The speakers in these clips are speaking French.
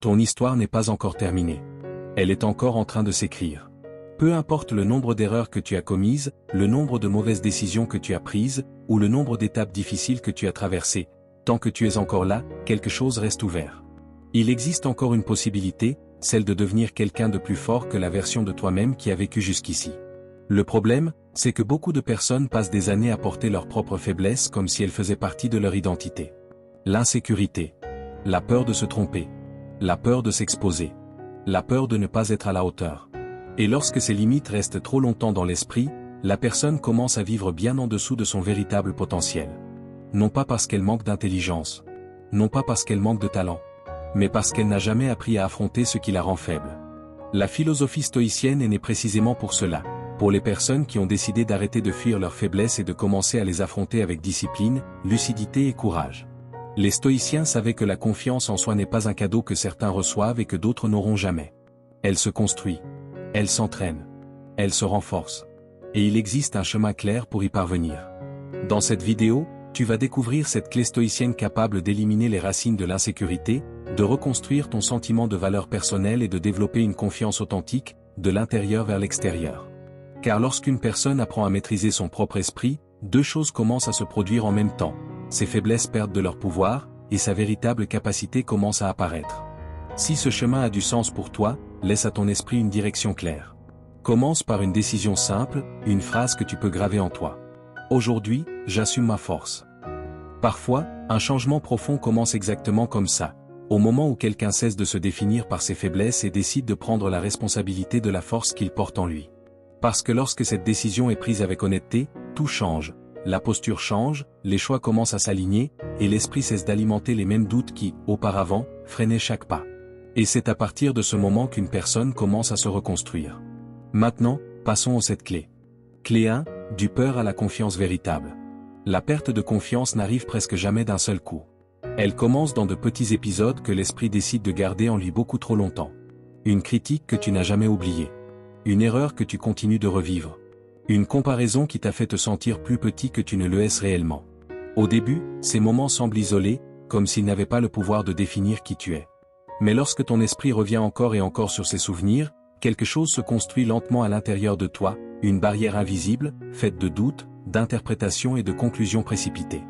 Ton histoire n'est pas encore terminée. Elle est encore en train de s'écrire. Peu importe le nombre d'erreurs que tu as commises, le nombre de mauvaises décisions que tu as prises, ou le nombre d'étapes difficiles que tu as traversées, tant que tu es encore là, quelque chose reste ouvert. Il existe encore une possibilité, celle de devenir quelqu'un de plus fort que la version de toi-même qui a vécu jusqu'ici. Le problème, c'est que beaucoup de personnes passent des années à porter leurs propres faiblesses comme si elles faisaient partie de leur identité. L'insécurité. La peur de se tromper. La peur de s'exposer. La peur de ne pas être à la hauteur. Et lorsque ces limites restent trop longtemps dans l'esprit, la personne commence à vivre bien en dessous de son véritable potentiel. Non pas parce qu'elle manque d'intelligence. Non pas parce qu'elle manque de talent. Mais parce qu'elle n'a jamais appris à affronter ce qui la rend faible. La philosophie stoïcienne est née précisément pour cela, pour les personnes qui ont décidé d'arrêter de fuir leurs faiblesses et de commencer à les affronter avec discipline, lucidité et courage. Les stoïciens savaient que la confiance en soi n'est pas un cadeau que certains reçoivent et que d'autres n'auront jamais. Elle se construit. Elle s'entraîne. Elle se renforce. Et il existe un chemin clair pour y parvenir. Dans cette vidéo, tu vas découvrir cette clé stoïcienne capable d'éliminer les racines de l'insécurité, de reconstruire ton sentiment de valeur personnelle et de développer une confiance authentique, de l'intérieur vers l'extérieur. Car lorsqu'une personne apprend à maîtriser son propre esprit, deux choses commencent à se produire en même temps. Ses faiblesses perdent de leur pouvoir, et sa véritable capacité commence à apparaître. Si ce chemin a du sens pour toi, laisse à ton esprit une direction claire. Commence par une décision simple, une phrase que tu peux graver en toi. Aujourd'hui, j'assume ma force. Parfois, un changement profond commence exactement comme ça, au moment où quelqu'un cesse de se définir par ses faiblesses et décide de prendre la responsabilité de la force qu'il porte en lui. Parce que lorsque cette décision est prise avec honnêteté, tout change, la posture change, les choix commencent à s'aligner, et l'esprit cesse d'alimenter les mêmes doutes qui, auparavant, freinaient chaque pas. Et c'est à partir de ce moment qu'une personne commence à se reconstruire. Maintenant, passons aux 7 clés. Clé 1, du peur à la confiance véritable. La perte de confiance n'arrive presque jamais d'un seul coup. Elle commence dans de petits épisodes que l'esprit décide de garder en lui beaucoup trop longtemps. Une critique que tu n'as jamais oubliée. Une erreur que tu continues de revivre. Une comparaison qui t'a fait te sentir plus petit que tu ne le es réellement. Au début, ces moments semblent isolés, comme s'ils n'avaient pas le pouvoir de définir qui tu es. Mais lorsque ton esprit revient encore et encore sur ces souvenirs, quelque chose se construit lentement à l'intérieur de toi, une barrière invisible, faite de doutes, d'interprétations et de conclusions précipitées.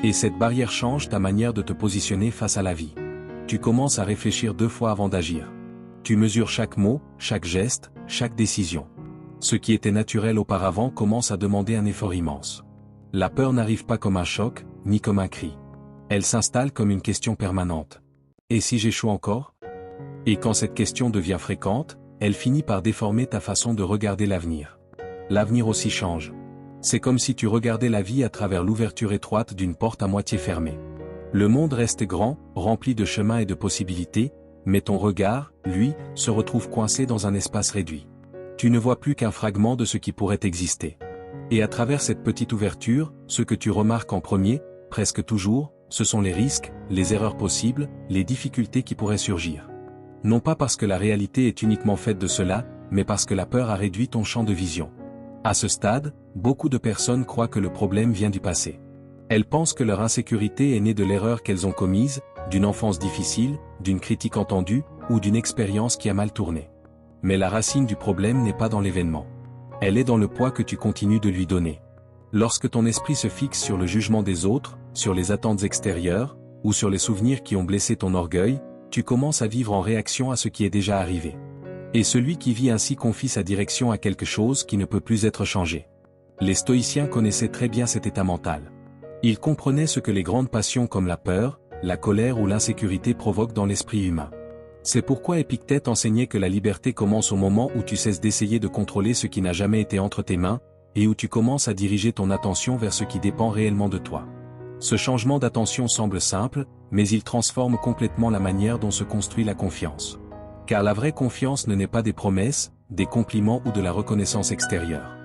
Et cette barrière change ta manière de te positionner face à la vie. Tu commences à réfléchir 2 fois avant d'agir. Tu mesures chaque mot, chaque geste, chaque décision. Ce qui était naturel auparavant commence à demander un effort immense. La peur n'arrive pas comme un choc, ni comme un cri. Elle s'installe comme une question permanente. Et si j'échoue encore? Et quand cette question devient fréquente, elle finit par déformer ta façon de regarder l'avenir. L'avenir aussi change. C'est comme si tu regardais la vie à travers l'ouverture étroite d'une porte à moitié fermée. Le monde reste grand, rempli de chemins et de possibilités, mais ton regard, lui, se retrouve coincé dans un espace réduit. Tu ne vois plus qu'un fragment de ce qui pourrait exister. Et à travers cette petite ouverture, ce que tu remarques en premier, presque toujours, ce sont les risques, les erreurs possibles, les difficultés qui pourraient surgir. Non pas parce que la réalité est uniquement faite de cela, mais parce que la peur a réduit ton champ de vision. À ce stade, beaucoup de personnes croient que le problème vient du passé. Elles pensent que leur insécurité est née de l'erreur qu'elles ont commise, d'une enfance difficile, d'une critique entendue, ou d'une expérience qui a mal tourné. Mais la racine du problème n'est pas dans l'événement. Elle est dans le poids que tu continues de lui donner. Lorsque ton esprit se fixe sur le jugement des autres, sur les attentes extérieures, ou sur les souvenirs qui ont blessé ton orgueil, tu commences à vivre en réaction à ce qui est déjà arrivé. Et celui qui vit ainsi confie sa direction à quelque chose qui ne peut plus être changé. Les stoïciens connaissaient très bien cet état mental. Ils comprenaient ce que les grandes passions comme la peur, la colère ou l'insécurité provoquent dans l'esprit humain. C'est pourquoi Épictète enseignait que la liberté commence au moment où tu cesses d'essayer de contrôler ce qui n'a jamais été entre tes mains, et où tu commences à diriger ton attention vers ce qui dépend réellement de toi. Ce changement d'attention semble simple, mais il transforme complètement la manière dont se construit la confiance. Car la vraie confiance ne naît pas des promesses, des compliments ou de la reconnaissance extérieure.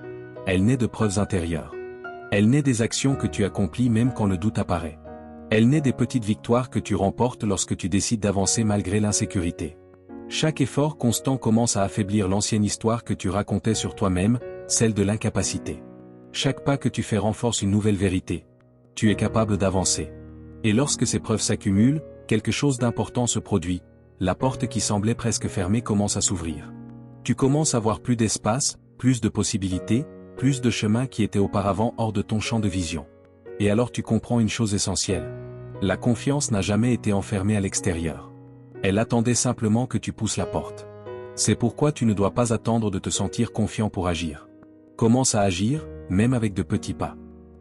Elle naît de preuves intérieures. Elle naît des actions que tu accomplis même quand le doute apparaît. Elle naît des petites victoires que tu remportes lorsque tu décides d'avancer malgré l'insécurité. Chaque effort constant commence à affaiblir l'ancienne histoire que tu racontais sur toi-même, celle de l'incapacité. Chaque pas que tu fais renforce une nouvelle vérité. Tu es capable d'avancer. Et lorsque ces preuves s'accumulent, quelque chose d'important se produit. la porte qui semblait presque fermée commence à s'ouvrir. Tu commences à voir plus d'espace, plus de possibilités, plus de chemins qui étaient auparavant hors de ton champ de vision. Et alors tu comprends une chose essentielle. La confiance n'a jamais été enfermée à l'extérieur. Elle attendait simplement que tu pousses la porte. C'est pourquoi tu ne dois pas attendre de te sentir confiant pour agir. Commence à agir, même avec de petits pas.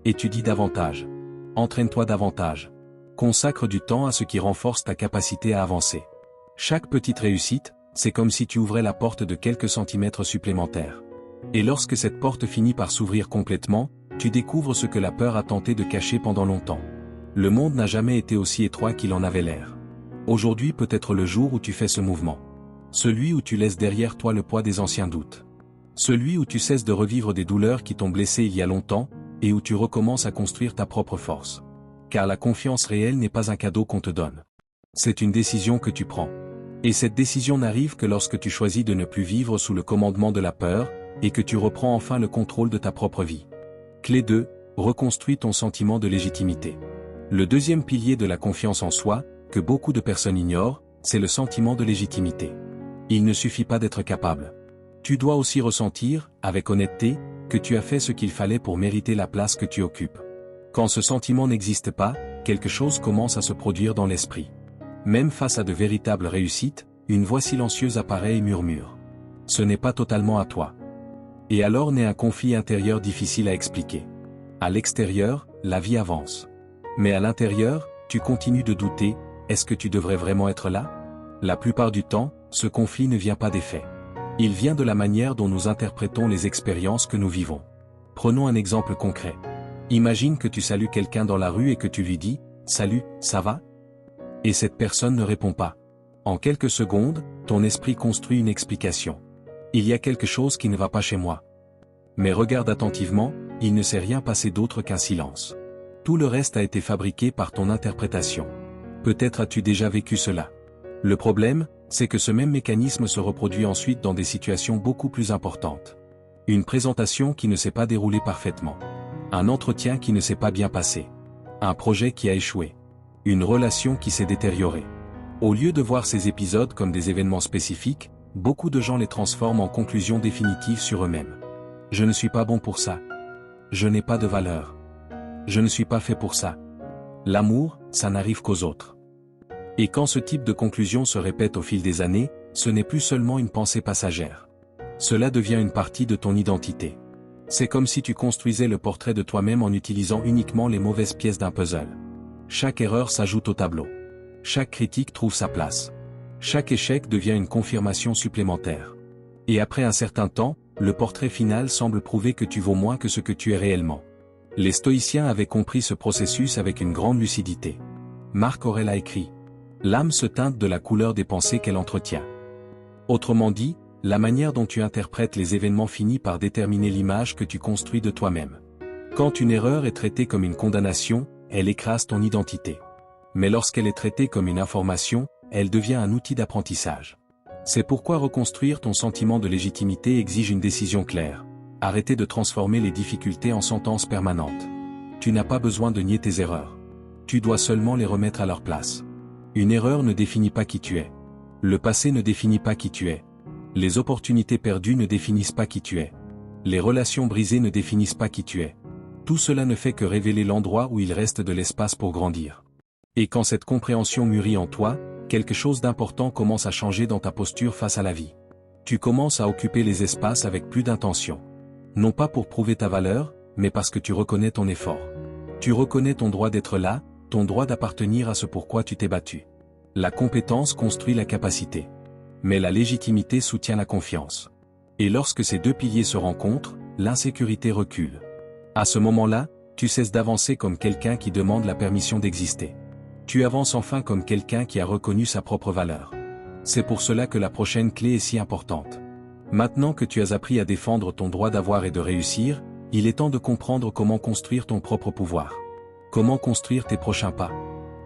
Étudie davantage. Entraîne-toi davantage. Consacre du temps à ce qui renforce ta capacité à avancer. Chaque petite réussite, c'est comme si tu ouvrais la porte de quelques centimètres supplémentaires. Et lorsque cette porte finit par s'ouvrir complètement, tu découvres ce que la peur a tenté de cacher pendant longtemps. Le monde n'a jamais été aussi étroit qu'il en avait l'air. Aujourd'hui peut être le jour où tu fais ce mouvement. Celui où tu laisses derrière toi le poids des anciens doutes. Celui où tu cesses de revivre des douleurs qui t'ont blessé il y a longtemps, et où tu recommences à construire ta propre force. Car la confiance réelle n'est pas un cadeau qu'on te donne. C'est une décision que tu prends. Et cette décision n'arrive que lorsque tu choisis de ne plus vivre sous le commandement de la peur, et que tu reprends enfin le contrôle de ta propre vie. Clé 2, reconstruis ton sentiment de légitimité. Le deuxième pilier de la confiance en soi, que beaucoup de personnes ignorent, c'est le sentiment de légitimité. Il ne suffit pas d'être capable. Tu dois aussi ressentir, avec honnêteté, que tu as fait ce qu'il fallait pour mériter la place que tu occupes. Quand ce sentiment n'existe pas, quelque chose commence à se produire dans l'esprit. Même face à de véritables réussites, une voix silencieuse apparaît et murmure. Ce n'est pas totalement à toi. Et alors naît un conflit intérieur difficile à expliquer. À l'extérieur, la vie avance. Mais à l'intérieur, tu continues de douter, est-ce que tu devrais vraiment être là? La plupart du temps, ce conflit ne vient pas des faits. Il vient de la manière dont nous interprétons les expériences que nous vivons. Prenons un exemple concret. Imagine que tu salues quelqu'un dans la rue et que tu lui dis « Salut, ça va ?» Et cette personne ne répond pas. En quelques secondes, ton esprit construit une explication. Il y a quelque chose qui ne va pas chez moi. Mais regarde attentivement, il ne s'est rien passé d'autre qu'un silence. Tout le reste a été fabriqué par ton interprétation. Peut-être as-tu déjà vécu cela. Le problème, c'est que ce même mécanisme se reproduit ensuite dans des situations beaucoup plus importantes. Une présentation qui ne s'est pas déroulée parfaitement. Un entretien qui ne s'est pas bien passé. Un projet qui a échoué. Une relation qui s'est détériorée. Au lieu de voir ces épisodes comme des événements spécifiques, beaucoup de gens les transforment en conclusions définitives sur eux-mêmes. Je ne suis pas bon pour ça. Je n'ai pas de valeur. Je ne suis pas fait pour ça. L'amour, ça n'arrive qu'aux autres. Et quand ce type de conclusion se répète au fil des années, ce n'est plus seulement une pensée passagère. Cela devient une partie de ton identité. C'est comme si tu construisais le portrait de toi-même en utilisant uniquement les mauvaises pièces d'un puzzle. Chaque erreur s'ajoute au tableau. Chaque critique trouve sa place. Chaque échec devient une confirmation supplémentaire. Et après un certain temps, le portrait final semble prouver que tu vaux moins que ce que tu es réellement. Les stoïciens avaient compris ce processus avec une grande lucidité. Marc Aurèle a écrit « L'âme se teinte de la couleur des pensées qu'elle entretient ». Autrement dit, la manière dont tu interprètes les événements finit par déterminer l'image que tu construis de toi-même. Quand une erreur est traitée comme une condamnation, elle écrase ton identité. Mais lorsqu'elle est traitée comme une information, elle devient un outil d'apprentissage. C'est pourquoi reconstruire ton sentiment de légitimité exige une décision claire. Arrêter de transformer les difficultés en sentences permanentes. Tu n'as pas besoin de nier tes erreurs. Tu dois seulement les remettre à leur place. Une erreur ne définit pas qui tu es. Le passé ne définit pas qui tu es. Les opportunités perdues ne définissent pas qui tu es. Les relations brisées ne définissent pas qui tu es. Tout cela ne fait que révéler l'endroit où il reste de l'espace pour grandir. Et quand cette compréhension mûrit en toi, quelque chose d'important commence à changer dans ta posture face à la vie. Tu commences à occuper les espaces avec plus d'intention. Non pas pour prouver ta valeur, mais parce que tu reconnais ton effort. Tu reconnais ton droit d'être là, ton droit d'appartenir à ce pourquoi tu t'es battu. La compétence construit la capacité. Mais la légitimité soutient la confiance. Et lorsque ces deux piliers se rencontrent, l'insécurité recule. À ce moment-là, tu cesses d'avancer comme quelqu'un qui demande la permission d'exister. Tu avances enfin comme quelqu'un qui a reconnu sa propre valeur. C'est pour cela que la prochaine clé est si importante. Maintenant que tu as appris à défendre ton droit d'avoir et de réussir, il est temps de comprendre comment construire ton propre pouvoir. Comment construire tes prochains pas.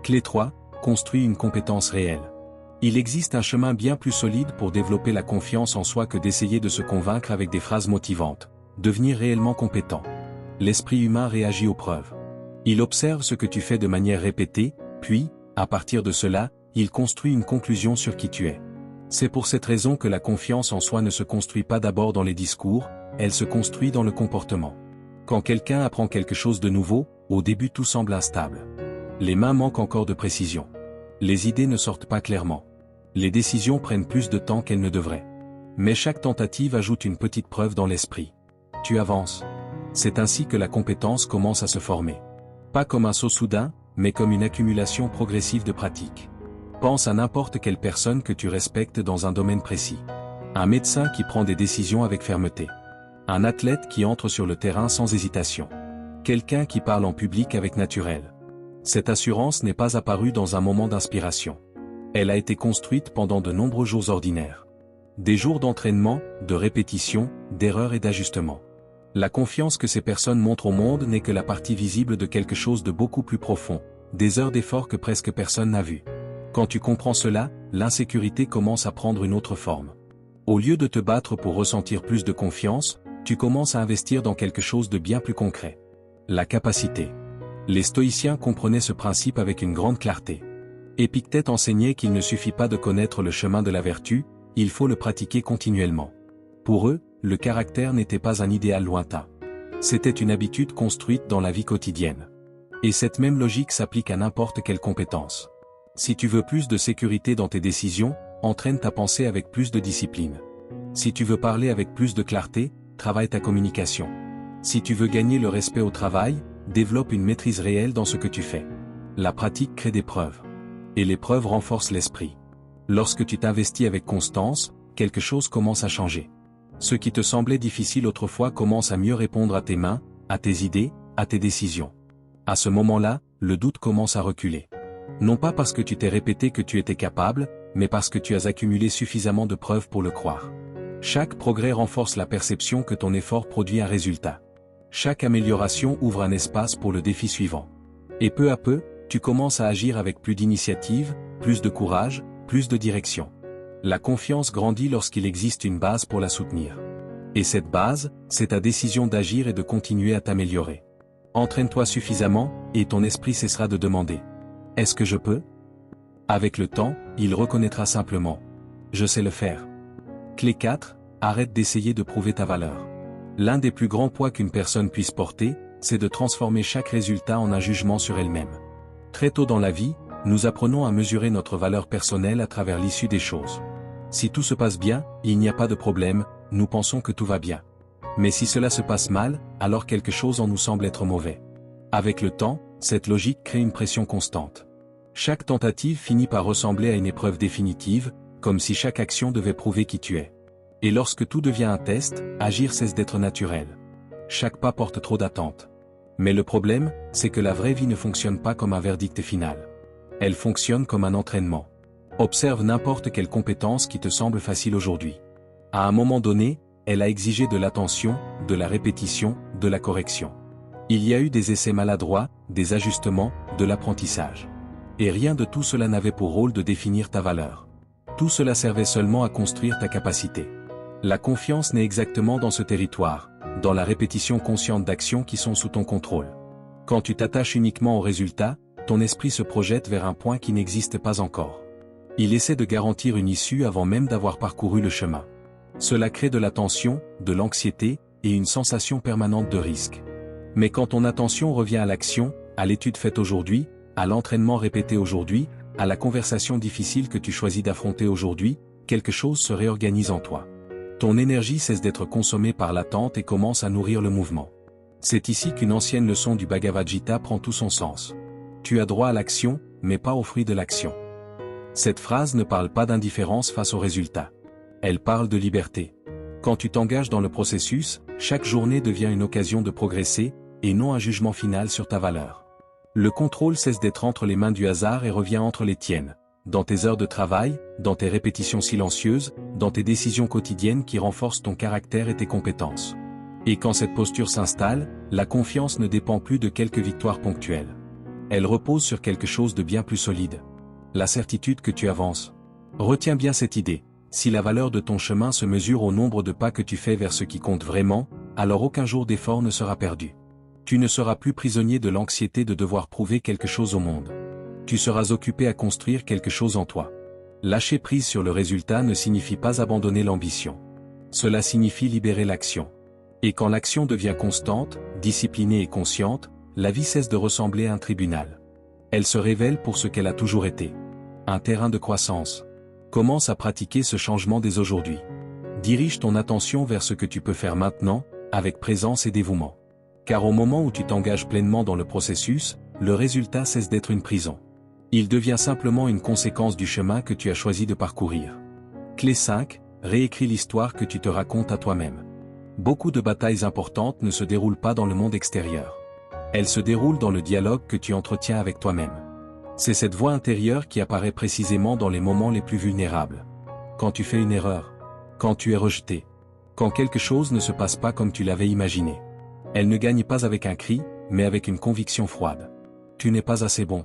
Clé 3, construis une compétence réelle. Il existe un chemin bien plus solide pour développer la confiance en soi que d'essayer de se convaincre avec des phrases motivantes. Devenir réellement compétent. L'esprit humain réagit aux preuves. Il observe ce que tu fais de manière répétée, puis, à partir de cela, il construit une conclusion sur qui tu es. C'est pour cette raison que la confiance en soi ne se construit pas d'abord dans les discours, elle se construit dans le comportement. Quand quelqu'un apprend quelque chose de nouveau, au début tout semble instable. Les mains manquent encore de précision. Les idées ne sortent pas clairement. Les décisions prennent plus de temps qu'elles ne devraient. Mais chaque tentative ajoute une petite preuve dans l'esprit. Tu avances. C'est ainsi que la compétence commence à se former. Pas comme un saut soudain, mais comme une accumulation progressive de pratiques. Pense à n'importe quelle personne que tu respectes dans un domaine précis. Un médecin qui prend des décisions avec fermeté. Un athlète qui entre sur le terrain sans hésitation. Quelqu'un qui parle en public avec naturel. Cette assurance n'est pas apparue dans un moment d'inspiration. Elle a été construite pendant de nombreux jours ordinaires. Des jours d'entraînement, de répétition, d'erreurs et d'ajustements. La confiance que ces personnes montrent au monde n'est que la partie visible de quelque chose de beaucoup plus profond, des heures d'effort que presque personne n'a vu. Quand tu comprends cela, l'insécurité commence à prendre une autre forme. Au lieu de te battre pour ressentir plus de confiance, tu commences à investir dans quelque chose de bien plus concret. La capacité. Les stoïciens comprenaient ce principe avec une grande clarté. Épictète enseignait qu'il ne suffit pas de connaître le chemin de la vertu, il faut le pratiquer continuellement. Pour eux, le caractère n'était pas un idéal lointain. C'était une habitude construite dans la vie quotidienne. Et cette même logique s'applique à n'importe quelle compétence. Si tu veux plus de sécurité dans tes décisions, entraîne ta pensée avec plus de discipline. Si tu veux parler avec plus de clarté, travaille ta communication. Si tu veux gagner le respect au travail, développe une maîtrise réelle dans ce que tu fais. La pratique crée des preuves. Et les preuves renforcent l'esprit. Lorsque tu t'investis avec constance, quelque chose commence à changer. Ce qui te semblait difficile autrefois commence à mieux répondre à tes mains, à tes idées, à tes décisions. À ce moment-là, le doute commence à reculer. Non pas parce que tu t'es répété que tu étais capable, mais parce que tu as accumulé suffisamment de preuves pour le croire. Chaque progrès renforce la perception que ton effort produit un résultat. Chaque amélioration ouvre un espace pour le défi suivant. Et peu à peu, tu commences à agir avec plus d'initiative, plus de courage, plus de direction. La confiance grandit lorsqu'il existe une base pour la soutenir. Et cette base, c'est ta décision d'agir et de continuer à t'améliorer. Entraîne-toi suffisamment, et ton esprit cessera de demander. Est-ce que je peux ? Avec le temps, il reconnaîtra simplement. Je sais le faire. Clé 4, arrête d'essayer de prouver ta valeur. L'un des plus grands poids qu'une personne puisse porter, c'est de transformer chaque résultat en un jugement sur elle-même. Très tôt dans la vie, nous apprenons à mesurer notre valeur personnelle à travers l'issue des choses. Si tout se passe bien, il n'y a pas de problème, nous pensons que tout va bien. Mais si cela se passe mal, alors quelque chose en nous semble être mauvais. Avec le temps, cette logique crée une pression constante. Chaque tentative finit par ressembler à une épreuve définitive, comme si chaque action devait prouver qui tu es. Et lorsque tout devient un test, agir cesse d'être naturel. Chaque pas porte trop d'attentes. Mais le problème, c'est que la vraie vie ne fonctionne pas comme un verdict final. Elle fonctionne comme un entraînement. Observe n'importe quelle compétence qui te semble facile aujourd'hui. À un moment donné, elle a exigé de l'attention, de la répétition, de la correction. Il y a eu des essais maladroits, des ajustements, de l'apprentissage. Et rien de tout cela n'avait pour rôle de définir ta valeur. Tout cela servait seulement à construire ta capacité. La confiance naît exactement dans ce territoire, dans la répétition consciente d'actions qui sont sous ton contrôle. Quand tu t'attaches uniquement au résultat, ton esprit se projette vers un point qui n'existe pas encore. Il essaie de garantir une issue avant même d'avoir parcouru le chemin. Cela crée de la tension, de l'anxiété, et une sensation permanente de risque. Mais quand ton attention revient à l'action, à l'étude faite aujourd'hui, à l'entraînement répété aujourd'hui, à la conversation difficile que tu choisis d'affronter aujourd'hui, quelque chose se réorganise en toi. Ton énergie cesse d'être consommée par l'attente et commence à nourrir le mouvement. C'est ici qu'une ancienne leçon du Bhagavad Gita prend tout son sens. Tu as droit à l'action, mais pas au fruit de l'action. Cette phrase ne parle pas d'indifférence face au résultat. Elle parle de liberté. Quand tu t'engages dans le processus, chaque journée devient une occasion de progresser, et non un jugement final sur ta valeur. Le contrôle cesse d'être entre les mains du hasard et revient entre les tiennes, dans tes heures de travail, dans tes répétitions silencieuses, dans tes décisions quotidiennes qui renforcent ton caractère et tes compétences. Et quand cette posture s'installe, la confiance ne dépend plus de quelques victoires ponctuelles. Elle repose sur quelque chose de bien plus solide. La certitude que tu avances. Retiens bien cette idée. Si la valeur de ton chemin se mesure au nombre de pas que tu fais vers ce qui compte vraiment, alors aucun jour d'effort ne sera perdu. Tu ne seras plus prisonnier de l'anxiété de devoir prouver quelque chose au monde. Tu seras occupé à construire quelque chose en toi. Lâcher prise sur le résultat ne signifie pas abandonner l'ambition. Cela signifie libérer l'action. Et quand l'action devient constante, disciplinée et consciente, la vie cesse de ressembler à un tribunal. Elle se révèle pour ce qu'elle a toujours été. Un terrain de croissance. Commence à pratiquer ce changement dès aujourd'hui. Dirige ton attention vers ce que tu peux faire maintenant, avec présence et dévouement. Car au moment où tu t'engages pleinement dans le processus, le résultat cesse d'être une prison. Il devient simplement une conséquence du chemin que tu as choisi de parcourir. Clé 5, réécris l'histoire que tu te racontes à toi-même. Beaucoup de batailles importantes ne se déroulent pas dans le monde extérieur. Elles se déroulent dans le dialogue que tu entretiens avec toi-même. C'est cette voix intérieure qui apparaît précisément dans les moments les plus vulnérables. Quand tu fais une erreur. Quand tu es rejeté. Quand quelque chose ne se passe pas comme tu l'avais imaginé. Elle ne gagne pas avec un cri, mais avec une conviction froide. Tu n'es pas assez bon.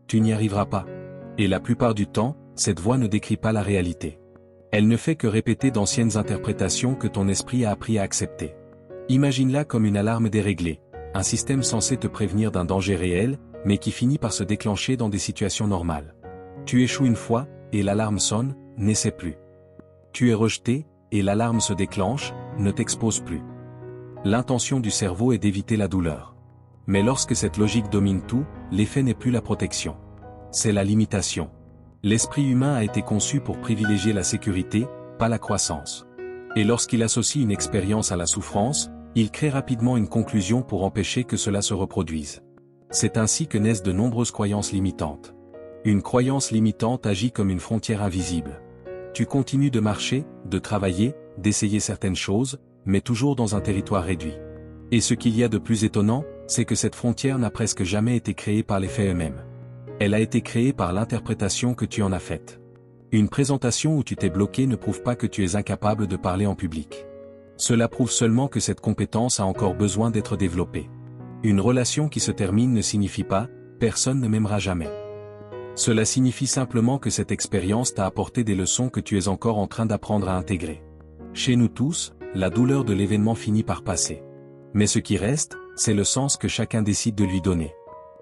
Tu n'y arriveras pas. Et la plupart du temps, cette voix ne décrit pas la réalité. Elle ne fait que répéter d'anciennes interprétations que ton esprit a appris à accepter. Imagine-la comme une alarme déréglée, un système censé te prévenir d'un danger réel, mais qui finit par se déclencher dans des situations normales. Tu échoues une fois, et l'alarme sonne, n'essaie plus. Tu es rejeté, et l'alarme se déclenche, ne t'expose plus. L'intention du cerveau est d'éviter la douleur. Mais lorsque cette logique domine tout, l'effet n'est plus la protection. C'est la limitation. L'esprit humain a été conçu pour privilégier la sécurité, pas la croissance. Et lorsqu'il associe une expérience à la souffrance, il crée rapidement une conclusion pour empêcher que cela se reproduise. C'est ainsi que naissent de nombreuses croyances limitantes. Une croyance limitante agit comme une frontière invisible. Tu continues de marcher, de travailler, d'essayer certaines choses, mais toujours dans un territoire réduit. Et ce qu'il y a de plus étonnant, c'est que cette frontière n'a presque jamais été créée par les faits eux-mêmes. Elle a été créée par l'interprétation que tu en as faite. Une présentation où tu t'es bloqué ne prouve pas que tu es incapable de parler en public. Cela prouve seulement que cette compétence a encore besoin d'être développée. Une relation qui se termine ne signifie pas « personne ne m'aimera jamais ». Cela signifie simplement que cette expérience t'a apporté des leçons que tu es encore en train d'apprendre à intégrer. Chez nous tous, la douleur de l'événement finit par passer. Mais ce qui reste, c'est le sens que chacun décide de lui donner.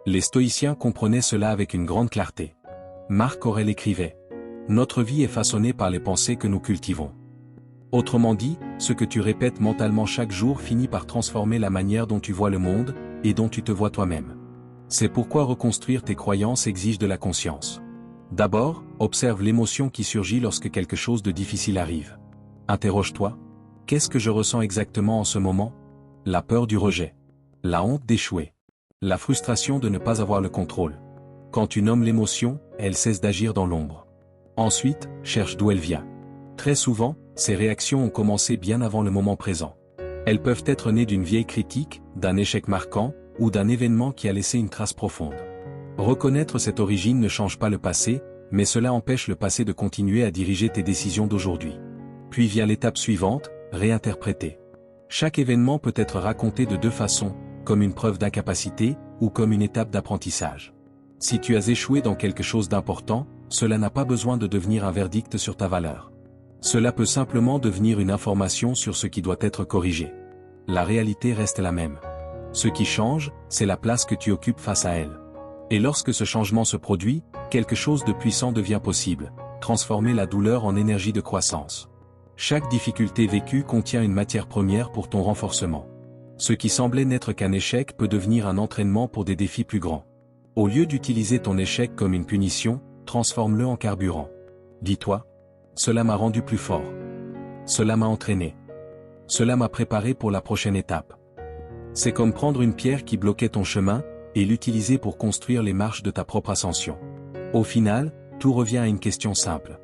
Les stoïciens comprenaient cela avec une grande clarté. Marc Aurèle écrivait « Notre vie est façonnée par les pensées que nous cultivons ». Autrement dit, ce que tu répètes mentalement chaque jour finit par transformer la manière dont tu vois le monde, et dont tu te vois toi-même. C'est pourquoi reconstruire tes croyances exige de la conscience. D'abord, observe l'émotion qui surgit lorsque quelque chose de difficile arrive. Interroge-toi. Qu'est-ce que je ressens exactement en ce moment? La peur du rejet. La honte d'échouer. La frustration de ne pas avoir le contrôle. Quand tu nommes l'émotion, elle cesse d'agir dans l'ombre. Ensuite, cherche d'où elle vient. Très souvent, ces réactions ont commencé bien avant le moment présent. Elles peuvent être nées d'une vieille critique, d'un échec marquant, ou d'un événement qui a laissé une trace profonde. Reconnaître cette origine ne change pas le passé, mais cela empêche le passé de continuer à diriger tes décisions d'aujourd'hui. Puis vient l'étape suivante, réinterpréter. Chaque événement peut être raconté de deux façons, comme une preuve d'incapacité, ou comme une étape d'apprentissage. Si tu as échoué dans quelque chose d'important, cela n'a pas besoin de devenir un verdict sur ta valeur. Cela peut simplement devenir une information sur ce qui doit être corrigé. La réalité reste la même. Ce qui change, c'est la place que tu occupes face à elle. Et lorsque ce changement se produit, quelque chose de puissant devient possible, transformer la douleur en énergie de croissance. Chaque difficulté vécue contient une matière première pour ton renforcement. Ce qui semblait n'être qu'un échec peut devenir un entraînement pour des défis plus grands. Au lieu d'utiliser ton échec comme une punition, transforme-le en carburant. Dis-toi, cela m'a rendu plus fort. Cela m'a entraîné. Cela m'a préparé pour la prochaine étape. C'est comme prendre une pierre qui bloquait ton chemin, et l'utiliser pour construire les marches de ta propre ascension. Au final, tout revient à une question simple.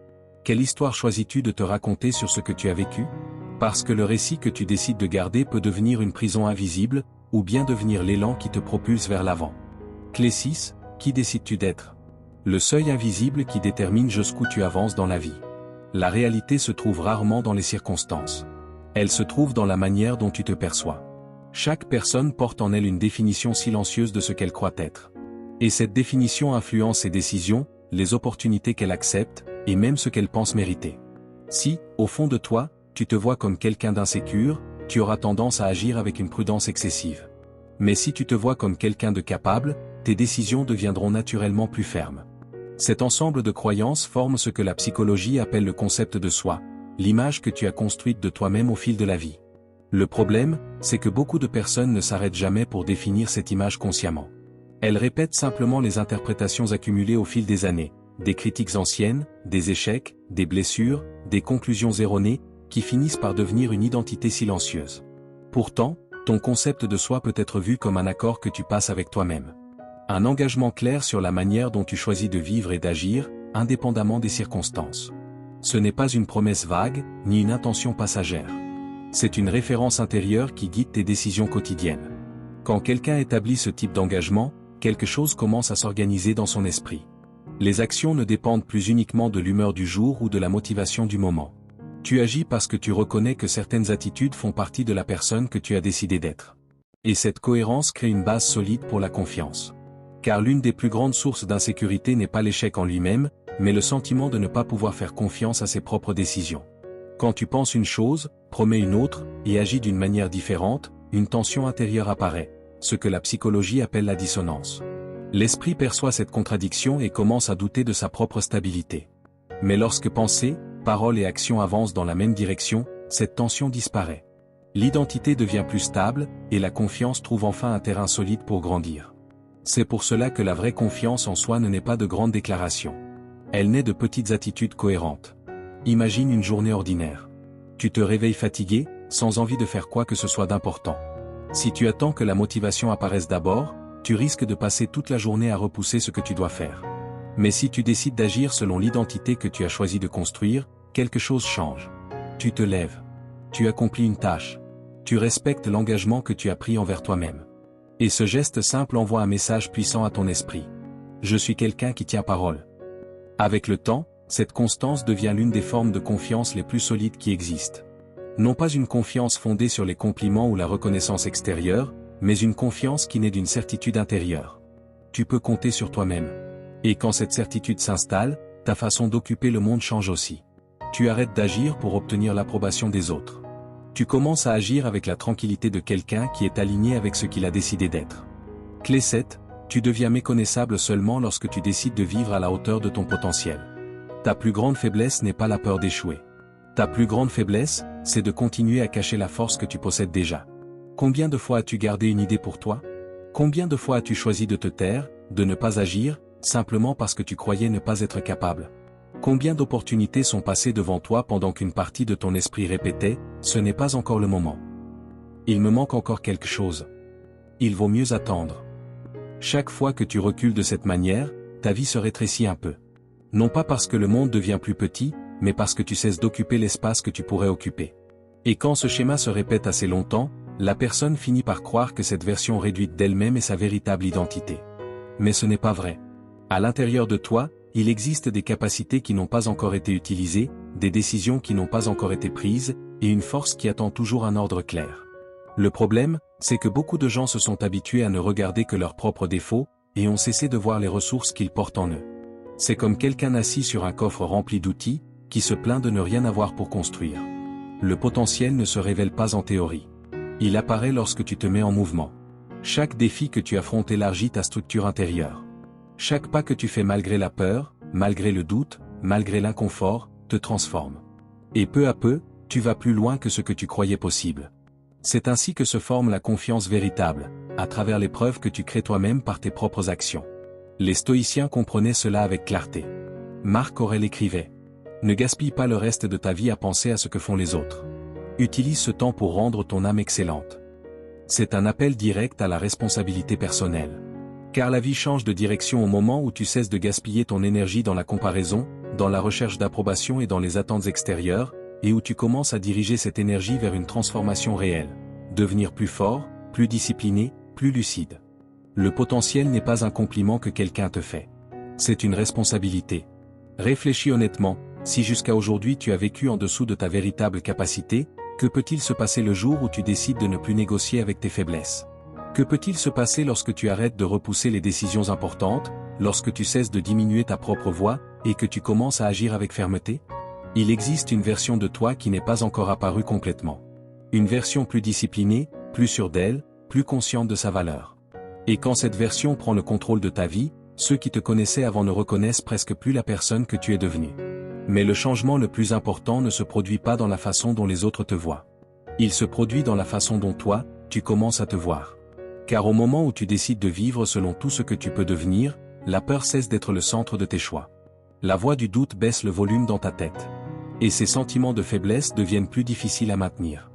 Quelle histoire choisis-tu de te raconter sur ce que tu as vécu? Parce que le récit que tu décides de garder peut devenir une prison invisible, ou bien devenir l'élan qui te propulse vers l'avant. Clé 6, qui décides-tu d'être? Le seuil invisible qui détermine jusqu'où tu avances dans la vie. La réalité se trouve rarement dans les circonstances. Elle se trouve dans la manière dont tu te perçois. Chaque personne porte en elle une définition silencieuse de ce qu'elle croit être. Et cette définition influence ses décisions, les opportunités qu'elle accepte, et même ce qu'elle pense mériter. Si, au fond de toi, tu te vois comme quelqu'un d'insécure, tu auras tendance à agir avec une prudence excessive. Mais si tu te vois comme quelqu'un de capable, tes décisions deviendront naturellement plus fermes. Cet ensemble de croyances forme ce que la psychologie appelle le concept de soi, l'image que tu as construite de toi-même au fil de la vie. Le problème, c'est que beaucoup de personnes ne s'arrêtent jamais pour définir cette image consciemment. Elles répètent simplement les interprétations accumulées au fil des années, des critiques anciennes, des échecs, des blessures, des conclusions erronées, qui finissent par devenir une identité silencieuse. Pourtant, ton concept de soi peut être vu comme un accord que tu passes avec toi-même. Un engagement clair sur la manière dont tu choisis de vivre et d'agir, indépendamment des circonstances. Ce n'est pas une promesse vague, ni une intention passagère. C'est une référence intérieure qui guide tes décisions quotidiennes. Quand quelqu'un établit ce type d'engagement, quelque chose commence à s'organiser dans son esprit. Les actions ne dépendent plus uniquement de l'humeur du jour ou de la motivation du moment. Tu agis parce que tu reconnais que certaines attitudes font partie de la personne que tu as décidé d'être. Et cette cohérence crée une base solide pour la confiance. Car l'une des plus grandes sources d'insécurité n'est pas l'échec en lui-même, mais le sentiment de ne pas pouvoir faire confiance à ses propres décisions. Quand tu penses une chose, promets une autre, et agis d'une manière différente, une tension intérieure apparaît, ce que la psychologie appelle la dissonance. L'esprit perçoit cette contradiction et commence à douter de sa propre stabilité. Mais lorsque pensée, parole et action avancent dans la même direction, cette tension disparaît. L'identité devient plus stable, et la confiance trouve enfin un terrain solide pour grandir. C'est pour cela que la vraie confiance en soi ne naît pas de grandes déclarations. Elle naît de petites attitudes cohérentes. Imagine une journée ordinaire. Tu te réveilles fatigué, sans envie de faire quoi que ce soit d'important. Si tu attends que la motivation apparaisse d'abord, tu risques de passer toute la journée à repousser ce que tu dois faire. Mais si tu décides d'agir selon l'identité que tu as choisi de construire, quelque chose change. Tu te lèves. Tu accomplis une tâche. Tu respectes l'engagement que tu as pris envers toi-même. Et ce geste simple envoie un message puissant à ton esprit. Je suis quelqu'un qui tient parole. Avec le temps, cette constance devient l'une des formes de confiance les plus solides qui existent. Non pas une confiance fondée sur les compliments ou la reconnaissance extérieure, mais une confiance qui naît d'une certitude intérieure. Tu peux compter sur toi-même. Et quand cette certitude s'installe, ta façon d'occuper le monde change aussi. Tu arrêtes d'agir pour obtenir l'approbation des autres. Tu commences à agir avec la tranquillité de quelqu'un qui est aligné avec ce qu'il a décidé d'être. Clé 7, tu deviens méconnaissable seulement lorsque tu décides de vivre à la hauteur de ton potentiel. Ta plus grande faiblesse n'est pas la peur d'échouer. Ta plus grande faiblesse, c'est de continuer à cacher la force que tu possèdes déjà. Combien de fois as-tu gardé une idée pour toi? Combien de fois as-tu choisi de te taire, de ne pas agir, simplement parce que tu croyais ne pas être capable? Combien d'opportunités sont passées devant toi pendant qu'une partie de ton esprit répétait « ce n'est pas encore le moment. Il me manque encore quelque chose. Il vaut mieux attendre ». Chaque fois que tu recules de cette manière, ta vie se rétrécit un peu. Non pas parce que le monde devient plus petit, mais parce que tu cesses d'occuper l'espace que tu pourrais occuper. Et quand ce schéma se répète assez longtemps, la personne finit par croire que cette version réduite d'elle-même est sa véritable identité. Mais ce n'est pas vrai. À l'intérieur de toi, il existe des capacités qui n'ont pas encore été utilisées, des décisions qui n'ont pas encore été prises, et une force qui attend toujours un ordre clair. Le problème, c'est que beaucoup de gens se sont habitués à ne regarder que leurs propres défauts, et ont cessé de voir les ressources qu'ils portent en eux. C'est comme quelqu'un assis sur un coffre rempli d'outils, qui se plaint de ne rien avoir pour construire. Le potentiel ne se révèle pas en théorie. Il apparaît lorsque tu te mets en mouvement. Chaque défi que tu affrontes élargit ta structure intérieure. Chaque pas que tu fais malgré la peur, malgré le doute, malgré l'inconfort, te transforme. Et peu à peu, tu vas plus loin que ce que tu croyais possible. C'est ainsi que se forme la confiance véritable, à travers les preuves que tu crées toi-même par tes propres actions. Les stoïciens comprenaient cela avec clarté. Marc Aurèle écrivait : ne gaspille pas le reste de ta vie à penser à ce que font les autres. Utilise ce temps pour rendre ton âme excellente. C'est un appel direct à la responsabilité personnelle. Car la vie change de direction au moment où tu cesses de gaspiller ton énergie dans la comparaison, dans la recherche d'approbation et dans les attentes extérieures, et où tu commences à diriger cette énergie vers une transformation réelle. Devenir plus fort, plus discipliné, plus lucide. Le potentiel n'est pas un compliment que quelqu'un te fait. C'est une responsabilité. Réfléchis honnêtement, si jusqu'à aujourd'hui tu as vécu en dessous de ta véritable capacité, que peut-il se passer le jour où tu décides de ne plus négocier avec tes faiblesses? Que peut-il se passer lorsque tu arrêtes de repousser les décisions importantes, lorsque tu cesses de diminuer ta propre voix, et que tu commences à agir avec fermeté? Il existe une version de toi qui n'est pas encore apparue complètement. Une version plus disciplinée, plus sûre d'elle, plus consciente de sa valeur. Et quand cette version prend le contrôle de ta vie, ceux qui te connaissaient avant ne reconnaissent presque plus la personne que tu es devenue. Mais le changement le plus important ne se produit pas dans la façon dont les autres te voient. Il se produit dans la façon dont toi, tu commences à te voir. Car au moment où tu décides de vivre selon tout ce que tu peux devenir, la peur cesse d'être le centre de tes choix. La voix du doute baisse le volume dans ta tête. Et ces sentiments de faiblesse deviennent plus difficiles à maintenir.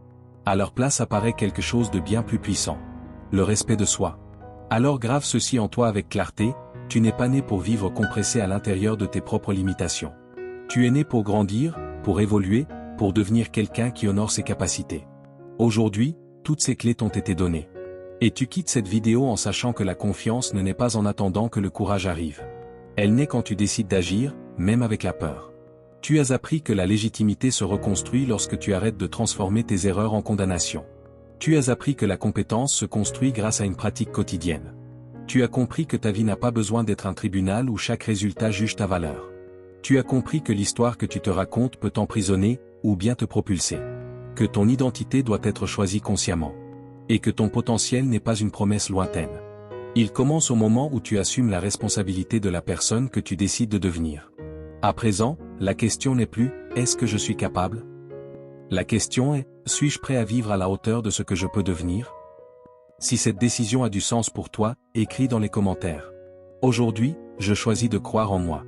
À leur place apparaît quelque chose de bien plus puissant. Le respect de soi. Alors grave ceci en toi avec clarté, tu n'es pas né pour vivre compressé à l'intérieur de tes propres limitations. Tu es né pour grandir, pour évoluer, pour devenir quelqu'un qui honore ses capacités. Aujourd'hui, toutes ces clés t'ont été données. Et tu quittes cette vidéo en sachant que la confiance ne naît pas en attendant que le courage arrive. Elle naît quand tu décides d'agir, même avec la peur. Tu as appris que la légitimité se reconstruit lorsque tu arrêtes de transformer tes erreurs en condamnation. Tu as appris que la compétence se construit grâce à une pratique quotidienne. Tu as compris que ta vie n'a pas besoin d'être un tribunal où chaque résultat juge ta valeur. Tu as compris que l'histoire que tu te racontes peut t'emprisonner, ou bien te propulser. Que ton identité doit être choisie consciemment. Et que ton potentiel n'est pas une promesse lointaine. Il commence au moment où tu assumes la responsabilité de la personne que tu décides de devenir. À présent, la question n'est plus « Est-ce que je suis capable ?» La question est « Suis-je prêt à vivre à la hauteur de ce que je peux devenir ?» Si cette décision a du sens pour toi, écris dans les commentaires. Aujourd'hui, je choisis de croire en moi.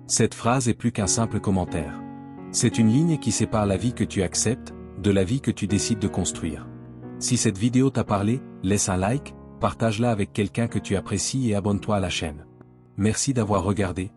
Cette phrase est plus qu'un simple commentaire. C'est une ligne qui sépare la vie que tu acceptes, de la vie que tu décides de construire. Si cette vidéo t'a parlé, laisse un like, partage-la avec quelqu'un que tu apprécies et abonne-toi à la chaîne. Merci d'avoir regardé.